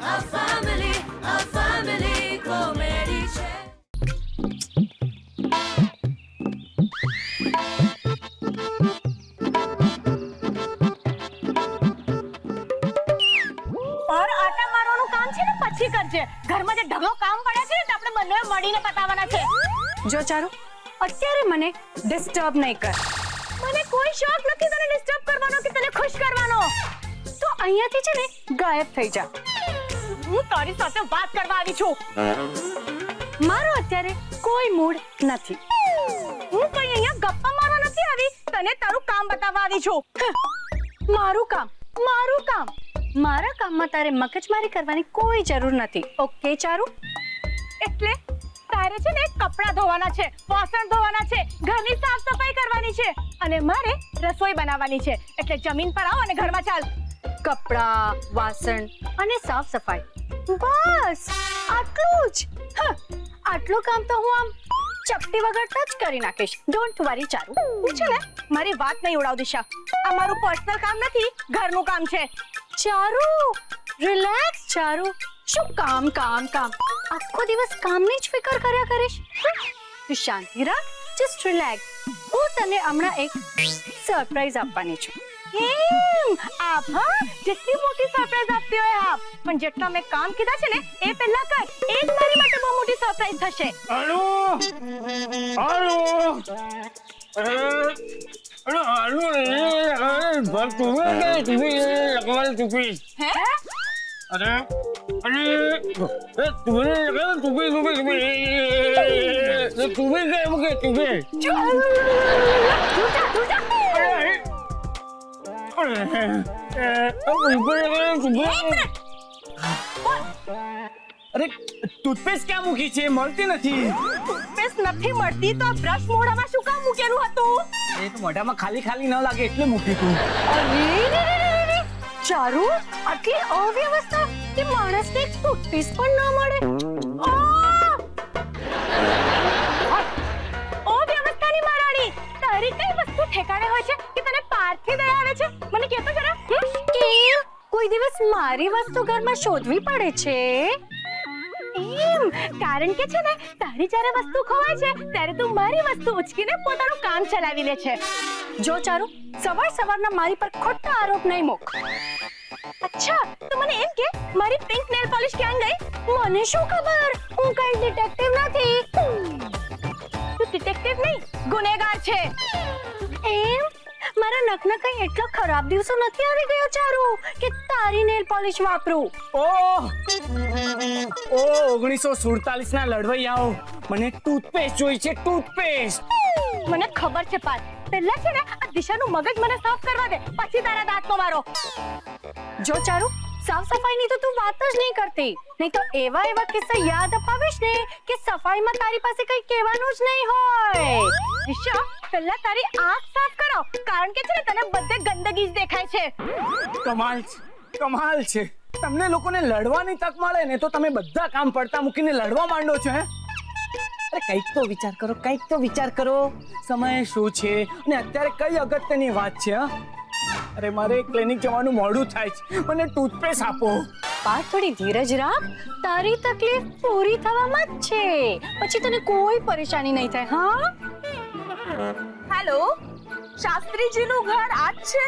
a family comedy છે. और आटा मारવાનું કામ છે ને પછી કરજે. ઘરમાં જે ઢગલો કામ પડે છે ને તે આપણે બંને મળીને પતાવવાના છે. જો ચારુ અત્યારે મને ડિસ્ટર્બ નહીં કર. મને કોઈ શોખ નથી તને ડિસ્ટર્બ કરવાનો કે તને ખુશ કરવાનો. તો અહીંયાથી છે ને ગાયબ થઈ જા. હું તારી સાથે વાત કરવા આવી છું. મારો અત્યારે કોઈ મૂડ નથી. હું કઈ અહીંયા ગપ્પા મારવા નથી આવી, તને તારું કામ બતાવવા આવી છું. મારું કામ મારા કામમાં તારે મગજમારી કરવાની કોઈ જરૂર નથી. ઓકે ચારુ? એટલે તારે છે ને કપડાં ધોવાના છે, વાસણ ધોવાના છે, ઘરની સાફ સફાઈ કરવાની છે અને મારે રસોઈ બનાવવાની છે. એટલે જમીન પર આવ અને ઘરમાં ચાલ. કપડા, વાસણ અને સાફ સફાઈ, બસ આટલું જ. આટલું કામ તો હું આમ ચપટી વગર જ કરી નાખીશ. Don't worry Charu. હું છે ને મારી વાત નહીં ઉડાવ દિશા. આ મારું પર્સનલ કામ નથી, ઘરનું કામ છે. ચારુ રિલેક્સ. ચારુ શું કામ આખો દિવસ કામની જ ફિકર કર્યા કરીશ? તું શાંતિ રાખ, જસ્ટ રિલેક્સ. હું તને હમણાં એક સરપ્રાઈઝ આપવાની છું. આપ હા, જેટલી મોટી સરપ્રાઈઝ આપતી હોય આપ, પણ જેટલા મેં કામ કીધા છે ને એ પહેલા કર. એ જ મારી માટે બહુ મોટી સરપ્રાઈઝ થશે. हेलो हेलो हेलो पर तुम्हें क्या तुम्हें लगवा टुपी હે? अरे अरे तुम्हें लगा टुपी टुपी तुम्हें क्या मुझे तुम्हें अरे टूथपेस्ट क्या મૂકી છે? મળતી નથી. ટૂથપેસ્ટ નથી મળતી તો બ્રશ મોઢામાં શું કામ મૂકેલું હતું? એ તો મોઢામાં ખાલી ખાલી ન લાગે એટલે મૂકી તું. અરે ચારુ, આટલી અવ્યવસ્થા કે માણસને એક ટૂથપેસ્ટ પણ ન મળે. ઓ વ્યવસ્થાની મહારાણી, તારી કઈ વસ્તુ ઠેકાણે હોય છે કે તને પારથી દયા આવે છે? મને કહેતો જરા. કેમ કોઈ દિવસ મારી વસ્તુ ઘરમાં શોધવી પડે છે? એમ કારણ કે છે ને તારી જ્યારે વસ્તુ ખોવાય છે ત્યારે તું મારી વસ્તુ ઉચકીને પોતાનું કામ ચલાવી લે છે. જો ચારુ, સવારના મારી પર ખોટા આરોપ નહીં મૂક. અચ્છા, તો મને એમ કે મારી પિંક નેલ પોલિશ ક્યાં ગઈ? મને શું ખબર? હું કઈ ડિટેક્ટિવ નથી. તું ડિટેક્ટિવ નહીં, ગુનેગાર છે. એમ મારા નખના કઈ એટલો ખરાબ દિવસો નથી આવી ગયો ચારુ કે તારી નેલ પોલિશ વાપરું. ઓહ 1947 ના લડવૈયાઓ, મને ટૂથપેસ્ટ જોઈ છે. ટૂથપેસ્ટ મને ખબર છે પાર્થ. પહેલા છે ને આ દિશાનું મગજ મને સાફ કરવા દે, પછી તારા દાંતનો મારો. જો ચારુ, સાફ સફાઈની તો તું વાત જ નહીં કરતી. નહીં તો એવા કિસ્સા યાદ અપાવીશ ને કે સફાઈમાં તારી પાસે કઈ કહેવાનું જ નહીં હોય. દિશા, પહેલા તારી આંખ સાફ કરાવ, કારણ કે છે ને તને બધે ગંદકી જ દેખાય છે. કમાલ છે. તમને લોકોને લડવાની તક મળે ને તો તમે બધા કામ પડતા મૂકીને લડવા માંડો છો. હે, અરે કંઈક તો વિચાર કરો. સમય શું છે અને અત્યારે કઈ અગત્યની વાત છે? અરે મારે ક્લિનિક જવાનું મોડું થાય છે, મને ટૂથપેસ્ટ આપો. પાર્થ, થોડી ધીરજ રાખ. તારી તકલીફ પૂરી થવામાં જ છે, પછી તને કોઈ પરેશાની નહીં થાય. હા, હેલો, શાસ્ત્રીજીનું ઘર આ જ છે?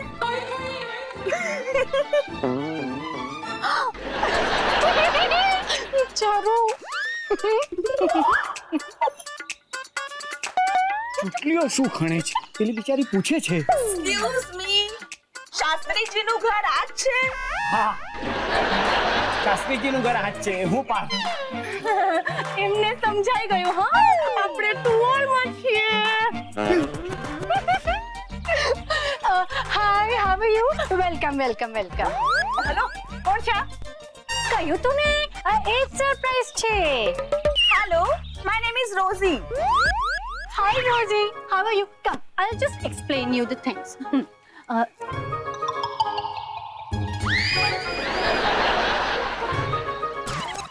ચારુ ચૂટલીઓ શું ખણે છે? પેલી બિચારી પૂછે છે. એક્સક્યુઝ મી, શાસ્ત્રીજીનું ઘર આ જ છે? હા, શાસ્ત્રીજીનું ઘર આ જ છે. હું પાર્થ. એમને સમજાઈ ગયું. હા, આપણે ટુવાલમાં છીએ. Hi, how are you? Welcome. Hello, કોણ છે? કહ્યું તું ને, આ એક સરપ્રાઈઝ છે. Hello, my name is Rosie. Hi Rosie, how are you? Come, I'll just explain you the things.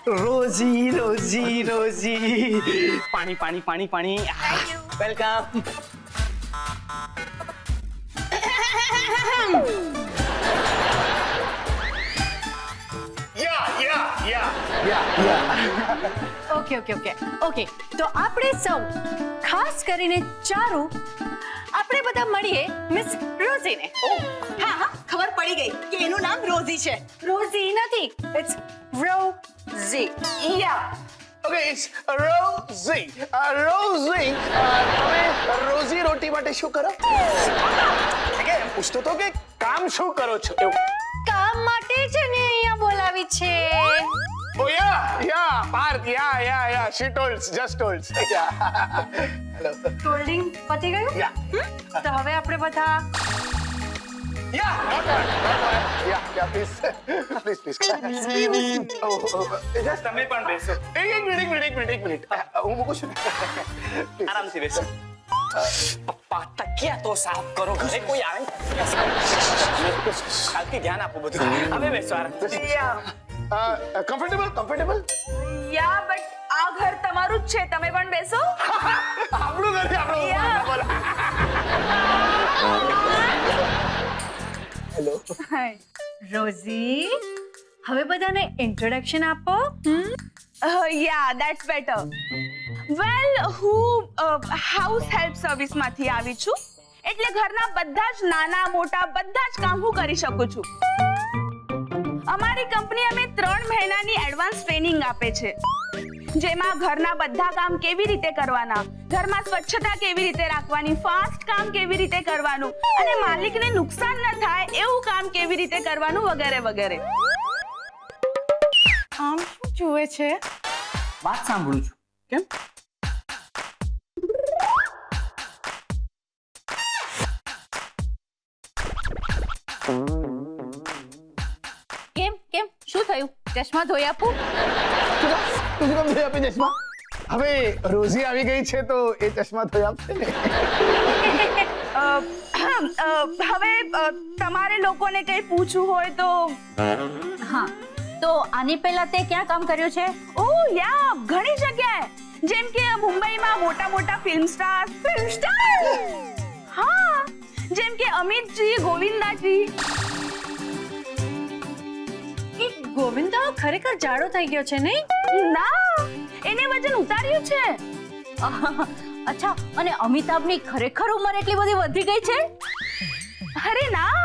Rosie પાણી. Welcome. Yeah. Okay okay okay okay તો આપણે સૌ ખાસ કરીને ચારુ આપણે બધા મળીએ મિસ રોઝીને. હા હા ખબર પડી ગઈ કે એનું નામ રોઝી છે. રોઝી નથી, it's Rosie. Yeah okay it's Rosie. રોઝી તમે રોઝી રોટી માટે શું કરો? કે પૂછતો તો કે કામ શું કરો છો એવું? કામ માટે જ ને અહીંયા બોલાવી છે. Oh yeah, Parth, yeah. She told, just told. Yeah. Hello. કોલ્ડિંગ પતી ગયું? Yeah. તો હવે આપણે બધા Yeah, not bad. Yeah, please. Just તમે પણ બેસો. એક મિનિટ. હું મૂકું છું ને. આરામથી બેસો. પપ્પા તકિયા તો સાફ કરો. ઘરે કોઈ આવે ને ખાલથી ધ્યાન આપો બધું. હવે બેસો આરામથી. કમ્ફર્ટેબલ? યા બટ આ ઘર તમારું જ છે, તમે પણ બેસો. આપણું ઘર છે, આપણું. બોલો. હેલો. રોઝી હવે બધાને ઇન્ટ્રોડક્શન આપો. યા ધેટ્સ બેટર. વેલ હું હાઉસ હેલ્પ સર્વિસ માંથી આવી છું, એટલે ઘરના બધા જ નાના મોટા બધા જ કામ હું કરી શકું છું. અમારી કંપની અમે 3 મહિનાની એડવાન્સ ટ્રેનિંગ આપે છે, જેમાં ઘરના બધા કામ કેવી રીતે કરવાના, ઘરમાં સ્વચ્છતા કેવી રીતે રાખવાની, ફાસ્ટ કામ કેવી રીતે કરવાનું અને માલિકને નુકસાન ન થાય એવું કામ કેવી રીતે કરવાનું વગેરે વગેરે. આમ શું જુએ છે? વાત સાંભળું છું. કેમ? કેમ શું થયું? ચશ્મા ધોઈ આપું? તું કેમ ધોઈ આપી ચશ્મા? હવે રોઝી આવી ગઈ છે તો એ ચશ્મા ધોઈ આપશે ને. હવે તમારે લોકોને કંઈ પૂછવું હોય તો. હા, તો આની પહેલા તે ક્યાં કામ કર્યું છે? ઓહ યા ઘણી જગ્યાએ, જેમ કે મુંબઈમાં મોટા ફિલ્મ સ્ટાર. હા, જેમ કે અમિતજી, ગોવિંદાજી. ગોવિંદા ખરેખર જાડો થઈ ગયો છે નહીં? ના, એને વજન ઉતાર્યું છે. અચ્છા, અને અમિતાભની ખરેખર ઉંમર એટલી બધી વધી ગઈ છે? અરે ના,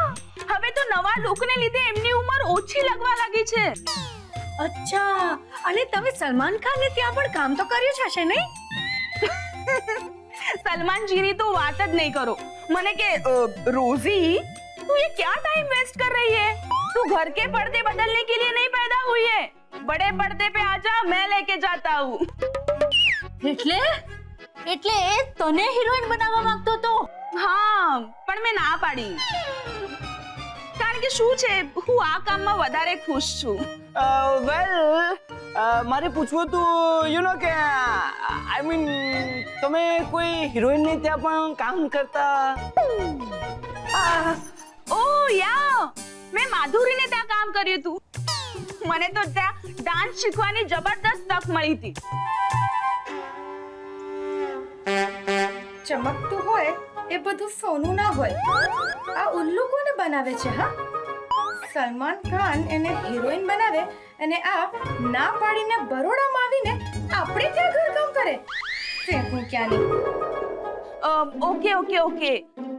હવે તો નવા લુકને લીધે એમની ઉંમર ઓછી લાગવા લાગી છે. અચ્છા, અને તમે સલમાન ખાનને ત્યાં પણ કામ તો કર્યું છે નહીં? સલમાનજીની તો વાત જ નહીં કરો. મને કે रोजी तू ये क्या टाइम वेस्ट कर रही है? तू घर के पर्दे बदलने के लिए नहीं पैदा हुई है. बड़े पर्दे पे आजा, मैं लेके जाता हूँ. એટલે એ તને હિરોઈન બનાવવા માંગતો તો? હા, પણ મેં ના પાડી. કારણ કે શું છે, હું આ કામમાં વધારે ખુશ છું. વેલ મારે પૂછવું હતું, યુ નો કે આઈ મીન તમે કોઈ હિરોઈનને ત્યાં પણ કામ કરતા? ઓહ યા, મેં માધુરીને ત્યાં કામ કર્યું હતું. મને તો ત્યાં ડાન્સ શીખવાની જબરદસ્ત તક મળી હતી. ચમકતું હોય એ બધું સોનું ના હોય. આ ઉલ્લુ કોને બનાવે છે? હા, સલમાન ખાન એને હિરોઈન બનાવે અને આ ના પાડીને બરોડામાં આવીને આપણે ત્યાં ઘરકામ કરે. ફેંકું ક્યાંની. ઓકે.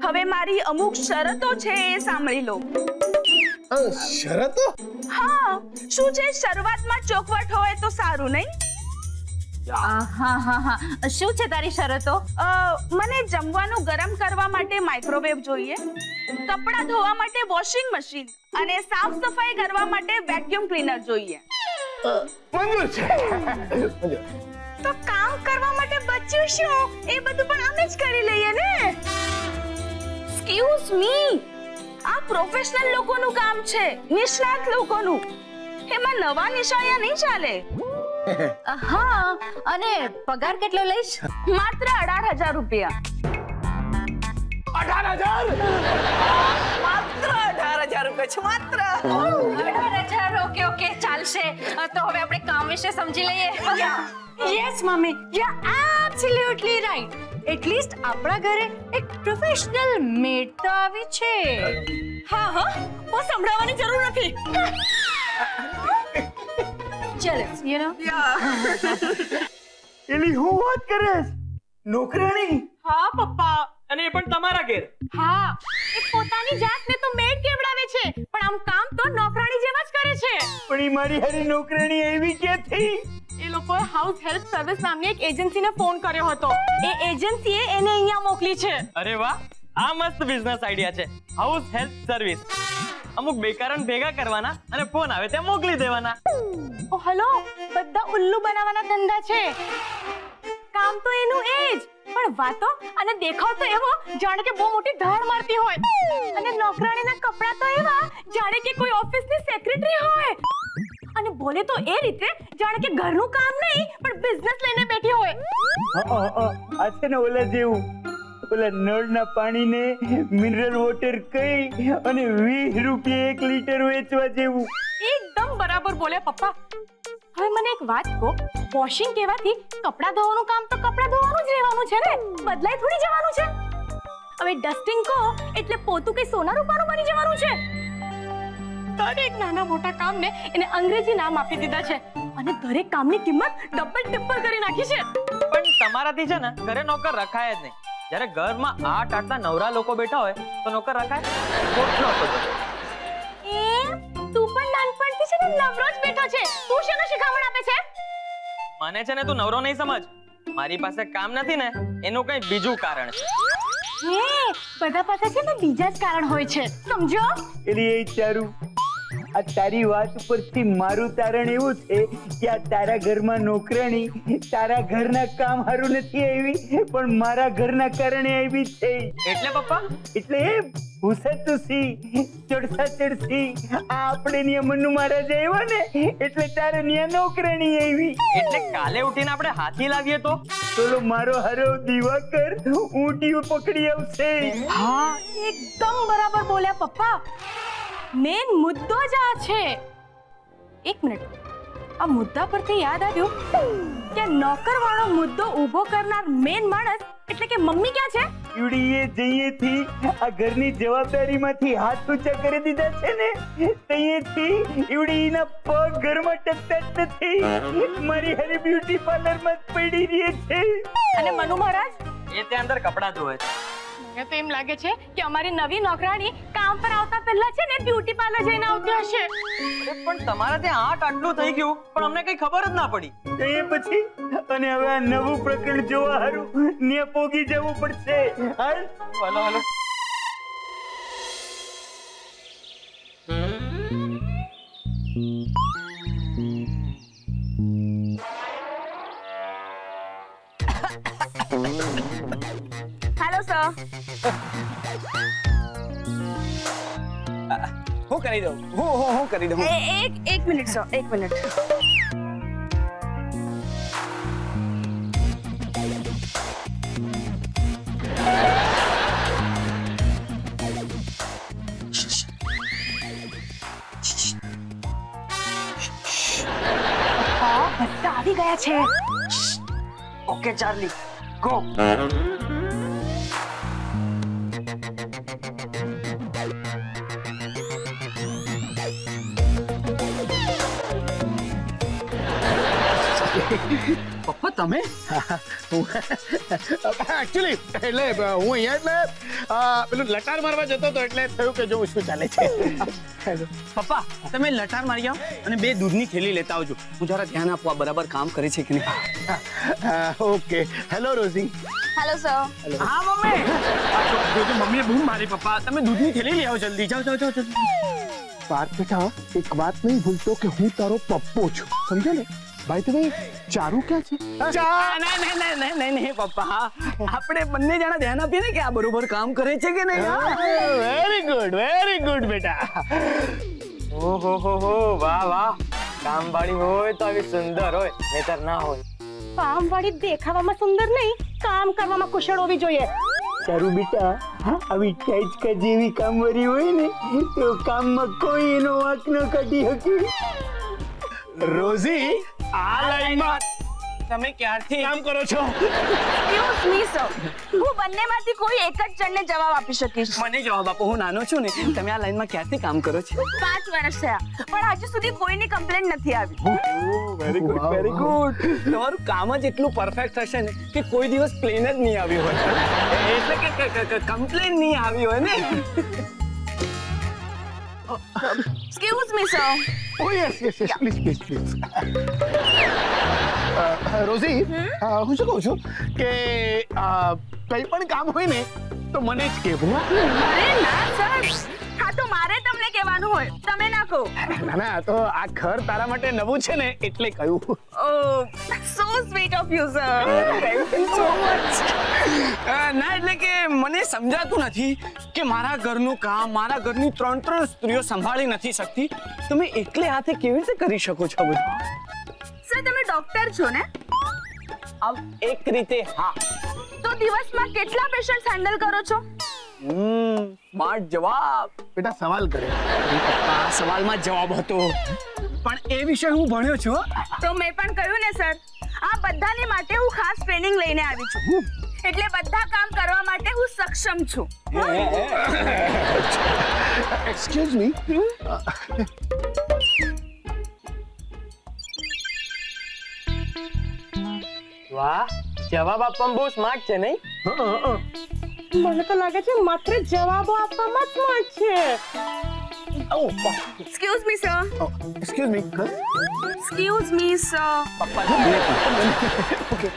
હવે મારી અમુક શરતો છે એ સાંભળી લો. શરતો? હા, શું છે, શરૂઆતમાં ચોખવટ હોય તો સારું નહીં? હા, શું છે તારી શરતો? મને જમવાનું ગરમ કરવા માટે માઇક્રોવેવ જોઈએ, કપડાં ધોવા માટે વોશિંગ મશીન અને સાફ સફાઈ કરવા માટે વેક્યુમ ક્લીનર જોઈએ. મંજૂર છે. તો કામ કરવા માટે બચ્યું શું, એ બધું પણ અમે જ કરી લઈએ ને. એક્સક્યુઝ મી, આ પ્રોફેશનલ લોકોનું કામ છે, નિષ્ણાત લોકોનું. એમાં નવા નિશાળિયા નહીં ચાલે. હા, અને પગાર કેટલો લઈશ? માત્ર 18,000 રૂપિયા. 18,000? માત્ર 18,000 રૂપિયા છે, માત્ર. 18,000. ઓકે, ચાલશે. તો હવે આપણે કામ વિશે સમજી લઈએ. Yes mummy, you are absolutely right. At least આપણા ઘરે એક પ્રોફેશનલ મેડ તો આવી છે. હા, બહુ સંભળાવવાની જરૂર નથી. jealous, you know? એલી હું વાત કરે નોકરાણી? હા પપ્પા, અને એ પણ તમારા ઘેર. હા એ પોતાની જાતને તો મેડ કેવડાવે છે પણ આમ કામ તો નોકરાણી જેવા જ કરે છે. પણ ઈ મારી હારી નોકરાણી એવી ક્યાંથી? એ લોકોએ હાઉસ હેલ્પ સર્વિસ નામની એક એજન્સીને ફોન કર્યો હતો. એ એજન્સીએ એને અહીંયા મોકલી છે. અરે વાહ, આ મસ્ત બિઝનેસ આઈડિયા છે. House help service. અમુક બેકારન ભેગા કરવાના અને ફોન આવે ત્યાં મોકલી દેવાના. ઓ હલો, બધા ઉલ્લુ બનાવવાના ધંધા છે. કામ તો એનું એ જ, પણ વાતો અને દેખાવ તો એવો જાણે કે બહુ મોટી ધાડ મારતી હોય. અને નોકરાણીના કપડા તો એવા જાણે કે કોઈ ઓફિસની સેક્રેટરી હોય. અને બોલે તો એ રીતે જાણે કે ઘરનું કામ નહીં પણ બિઝનેસ લઈને બેઠી હોય. આ છે ને ઓલા જેવું, ઓલા નળના પાણીને મિનરલ વોટર કહી અને 20 રૂપિયા 1 લીટર વેચવા જેવું. એકદમ બરાબર બોલે પપ્પા. હવે મને એક વાત કહો, વોશિંગ કહેવાથી કપડા ધોવાનું કામ તો કપડા ધોવાનું જ રહેવાનું છે ને, બદલાઈ થોડી જવાનું છે. હવે ડસ્ટિંગ કહો એટલે પોતું કઈ સોના રૂપાનું બની જવાનું છે. દરેક નાના મોટા કામને એને અંગ્રેજી નામ આપી દીધા છે અને દરેક કામની કિંમત ડબલ ટિપ્પલ કરી નાખી છે. પણ તમારાથી છે ને ઘરે નોકર રખાય જ નહીં. જ્યારે ઘરમાં 8 આટલા નવરા લોકો બેઠા હોય તો નોકર રખાય? ખોટનો હતો. એ તું પણ નાનપણથી છે ને નવરો જ બેઠો છે. તું શેનો શિખામણ આપે છે? મને છે ને તું નવરો નહીં સમજ. મારી પાસે કામ નથી ને એનું કઈ બીજું કારણ છે. હે, બધા પાસે છે ને બીજા જ કારણ હોય છે, સમજો? એલી એ ચારું, આ તારી વાત ઉપરથી મારું તારણ એવું છે કે આ તારા ઘરમાં નોકરાણી તારા ઘરના કામ હારું નથી આવી પણ મારા ઘરના કારણે આવી છે. એટલે પપ્પા? એટલે ભૂસતુસી ચડસા ચડસી આ આપણે નિયા મનુ મહારાજ આવ્યા ને એટલે તારે નિયા નોકરાણી આવી. એટલે કાલે ઉઠીને આપણે હાથી લાવીએ તો ચલો મારો હરો દિવાકર ઊંટિયું પકડી આવશે. હા, એકદમ બરાબર બોલ્યા પપ્પા. મેન મુદ્દો જ આ છે. એક મિનિટ, આ મુદ્દા પરથી યાદ આવ્યું કે નોકરવાળો મુદ્દો ઊભો કરનાર મેન માણસ એટલે કે મમ્મી ક્યાં છે? ઈવડીએ જઈએથી આ ઘરની જવાબદારીમાંથી હાથ ઊંચા કરી દીધા છે ને તઈએથી ઈવડીના પગ ઘરમાં ટકતા જ નથી. મારી હારી બ્યુટી પાર્લરમાં જ પડી રહી છે. અને મનુ મહારાજ? એ ત્યાં અંદર કપડાં ધોવે છે. મને તો એમ લાગે છે કે અમારી નવી નોકરાણી કામ પર આવતા પહેલા છે ને બ્યુટી પાર્લર જઈને આવતી હશે. અરે પણ તમારા ત્યાં 8 આટલું થઈ ગયું પણ અમને કઈ ખબર જ ના પડી. એ પછી અને હવે આ નવું પ્રકરણ જોવા હારું ને પોગી જવું પડશે. હાલ હલો હલો. Hello sir. હું કરી દઉં, હું કરી દઉં. એક મિનિટ સર, એક મિનિટ. બધા આવી ગયા છે. Okay Charlie, go. પપ્પા તમે? એકચ્યુઅલી એટલે હું અહીંયા એટલે પેલું લટાર મારવા જતો હતો એટલે થયું કે જોઉં શું ચાલે છે. પપ્પા તમે લટાર મારી આવો અને 2 દૂધની થેલી લેતા આવજો. હું જરા ધ્યાન આપવા બરાબર કામ કરે છે કે નહીં. Okay. Hello rosy. Hello sir. હા મમ્મી. જોજો મમ્મીએ બૂમ મારી. પપ્પા તમે દૂધની થેલી લઈ આવો જલ્દી. જાઓ જાઓ જાઓ. પાર્થ બેટા એક વાત નહીં ભૂલતો કે હું તારો પપ્પો છું, સમજો ને? ભાઈ તો ભાઈ ચારુ ક્યાં છે? નહીં પપ્પા, આપણે બંને જણા ધ્યાન આપીએ ને કે આ બરોબર કામ કરે છે કે નહીં. વેરી ગુડ બેટા. ઓહો હો, વાહ વાહ. કામવાળી હોય તો આવી સુંદર હોય, નહીતર ના હોય. કામવાળી દેખાવામાં સુંદર નહીં, કામ કરવામાં કુશળ હોવી જોઈએ. ચારુ બેટા આવી ટાઈચકા જેવી કામવાળી હોય ને તો કામમાં કોઈ એનો વાંક ન કાઢી શકે. રોઝી આ લાઈનમાં તમે ક્યારથી કામ કરો છો? એક્સક્યુઝ મી સર, હું બંનેમાંથી કોઈ એક જ જણને જવાબ આપી શકીશ. મને જવાબ આપો, હું નાનો છું ને. તમે આ લાઈનમાં ક્યારથી કામ કરો છો? 5 વર્ષ થયા, પણ હજુ સુધી કોઈની કમ્પ્લેન્ટ નથી આવી. Very good, very good. તમારું કામ જ એટલું પરફેક્ટ હશે ને કે કોઈ દિવસ પ્લેન જ નહીં આવ્યું હોય. એટલે કે કમ્પ્લેન નહીં આવી હોય ને. Excuse me sir. Oh yes, please. Rosy, હું શું કહું છું કે કંઈ પણ કામ હોય ને તો મને જ કહેવું. અરે ના સર, હા તો મારે તમને કહેવાનું હોય, તમે ના કહો. ના તો આ ઘર તારા માટે નવું છે ને એટલે કહ્યું. Oh, so sweet of you sir. Thank you so much. ના એટલે કે મને સમજાતું નથી કે મારા ઘરનું કામ મારા ઘરની 3 સ્ત્રીઓ સંભાળી નથી શકતી. તમે એકલે હાથે કેવી રીતે કરી શકો છો બધું? સર તમે ડોક્ટર છો ને? આમ એક રીતે હા. તો દિવસમાં કેટલા પેશન્ટ્સ હેન્ડલ કરો છો? સ્માર્ટ જવાબ. બેટા સવાલ કરે. આ સવાલમાં જવાબ હતો, પણ એ વિશે હું ભણ્યો છું. તો મેં પણ કહ્યું ને સર, આ બધાની માટે હું ખાસ ટ્રેનિંગ લઈને આવી છું, એટલે બધા કામ કરવા માટે હું સક્ષમ છું. Excuse me. વાહ, જવાબ આપવામાં બહુ સ્માર્ટ છે નહીં? મને તો લાગે છે માત્ર જવાબો આપવામાં સ્માર્ટ છે. Excuse me sir. Excuse me. Excuse me sir. Okay.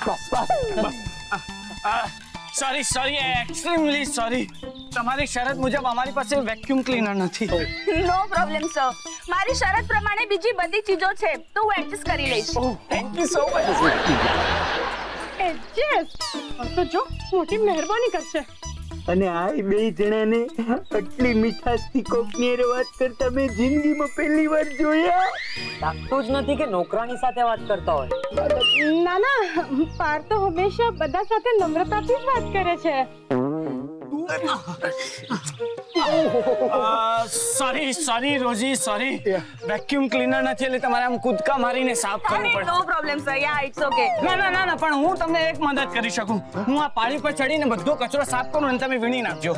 બસ. Sorry, extremely sorry. તમારી શરત મુજબ અમારી પાસે વેક્યુમ ક્લીનર નથી. નો પ્રોબ્લેમ સર, મારી શરત પ્રમાણે બીજી બધી ચીજો છે તો હું એડજસ્ટ કરી લઈશ. Thank you so much. Adjust તો જો મોટી મહેરબાની કરશે. અને આ બે જણાને આટલી મીઠાશથી કોકની હારે વાત કરતા મેં જિંદગીમાં પહેલી વાર જોયા. લાગતું જ નથી કે નોકરાની સાથે વાત કરતા હોય. ના, પાર તો હંમેશા બધા સાથે નમ્રતાથી જ વાત કરે છે. સોરી રોજી, સોરી. વેક્યુમ ક્લીનર નથી એટલે તમારે આમ કૂદકા મારીને સાફ કરવું પડે. No problem sir, yeah it's okay. ના, પણ હું તમને એક મદદ કરી શકું. હું આ પાળી પર ચડીને બધો કચરો સાફ કરું અને તમે વીણી નાખજો.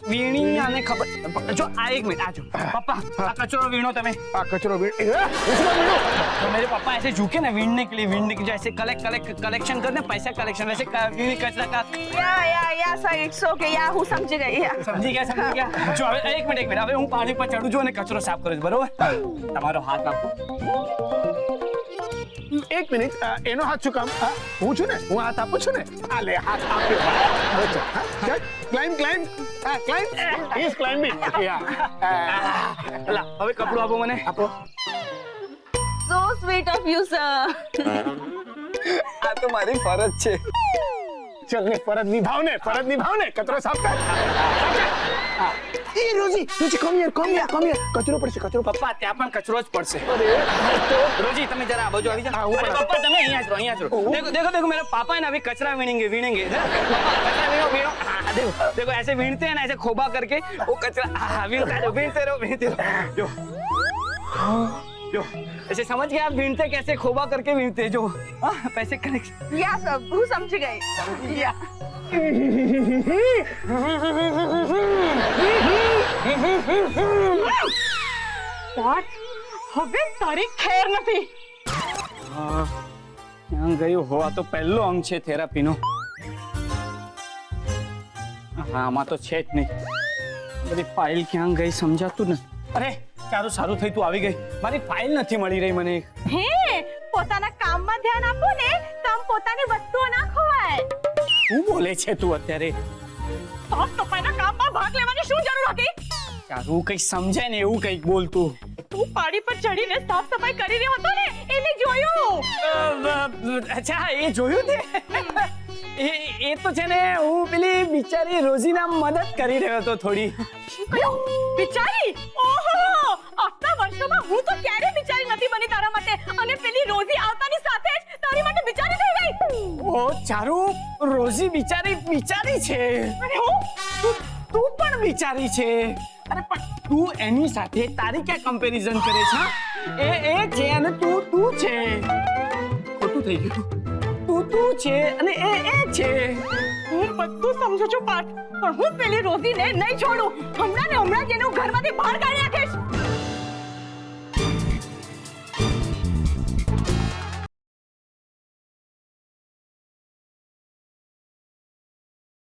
વીણી આને ખબર. જો આ એક મિનિટ આજો પપ્પा, આ કચરો વીણો તમે. આ કચરો तो मेरे पापा ऐसे झुके ना वीणने के लिए जो ऐसे कलेक्शन करते पैसा कलेक्शन वैसे वीणी कचरा का. યા સર ઇટ્સ ઓકે. યા હું સમજી ગઈ. સમજી ગયા. જો હવે એક મિનિટ હવે હું પાણી પર ચડું છું અને કચરો સાફ કરું છું, બરોબર? તમારો હાથ આપો. એક મિનિટ. એનો હાથ શું કામ? હું છું ને, હું હાથ આપું છું ને. આ લે હાથ આપ્યો. ક્લાઇમ્બ. Is climbing. લા હવે કપડું આપો મને. આપો. સો સ્વીટ ઓફ યુ સર. આ તો મારી ફરજ છે. ચલ ને, ફરજ નિભાવ ને. કચરો સાફ કર. એ રોજી, કમ હિયર. કચરો પડશે. પપ્પા ત્યાં પણ કચરો જ પડશે. रोजी તમે જરા આ બાજુ આવી જાઓ. हाँ, अरे पापा તમે અહીંયા જ રહો. देखो मेरा पापा है ना अभी कचरा वीणेंगे. पापा कचरा वीणो. हाँ, देखो ऐसे वीणते हैं ना, ऐसे खोबा करके वो कचरा. हाँ, वीणते रहो. जो ऐसे समझ गए आप? वीणते कैसे खोबा करके वीणते जो. हाँ, पैसे कनेक्शन. યા સર હું સમજી ગઈ. યા હવે તારી ખેર નથી. ક્યાં ગયું હો? આ તો પહેલો અંગ છે થેરાપીનો. હા, આમાં તો છે જ નહીં. બધી ફાઇલ ક્યાં ગઈ સમજાતું ને. અરે સારું થઈ તું આવી ગઈ. મારી ફાઇલ નથી મળી રહી મને. હે, પોતાના કામમાં ધ્યાન આપો ને તો આમ પોતાની વસ્તુઓ ના ખોવાય. શું બોલે છે તું અત્યારે? સાફ સફાઈના કામમાં ભાગ લેવાની શું જરૂર હતી? ચારું કઈ સમજાય ને એવું કઈક બોલતું. તું પાડી પર ચડીને સાફ સફાઈ કરી રહ્યો હતો ને, એ મેં જોયું. અચ્છા, એ જોયું તે? એ તો છે ને, હું પેલી બિચારી રોજીના મદદ કરી રહ્યો હતો થોડી. બિચારી? ઓહો, આટલા વર્ષોમાં હું તો ક્યારે બિચારી નથી બની તારા માટે, અને પેલી રોજી આવતાની સાથે જ તારી માટે બિચારી થઈ ગઈ. ઓ ચારુ, રોઝી બિચારી બિચારી છે. અને હું તું પણ બિચારી છે. અરે પણ તું એની સાથે તારી ક્યાં કમ્પેરિઝન કરે છે? એ છે અને તું છે. ખોટું થઈ ગયું. તું છે અને એ છે. હું બધું સમજુ છું પાર્થ, પણ હું પેલી રોઝીને નહીં છોડું. હમણાં ને હમણાં જ એને હું ઘરમાંથી બહાર કાઢી નાખીશ.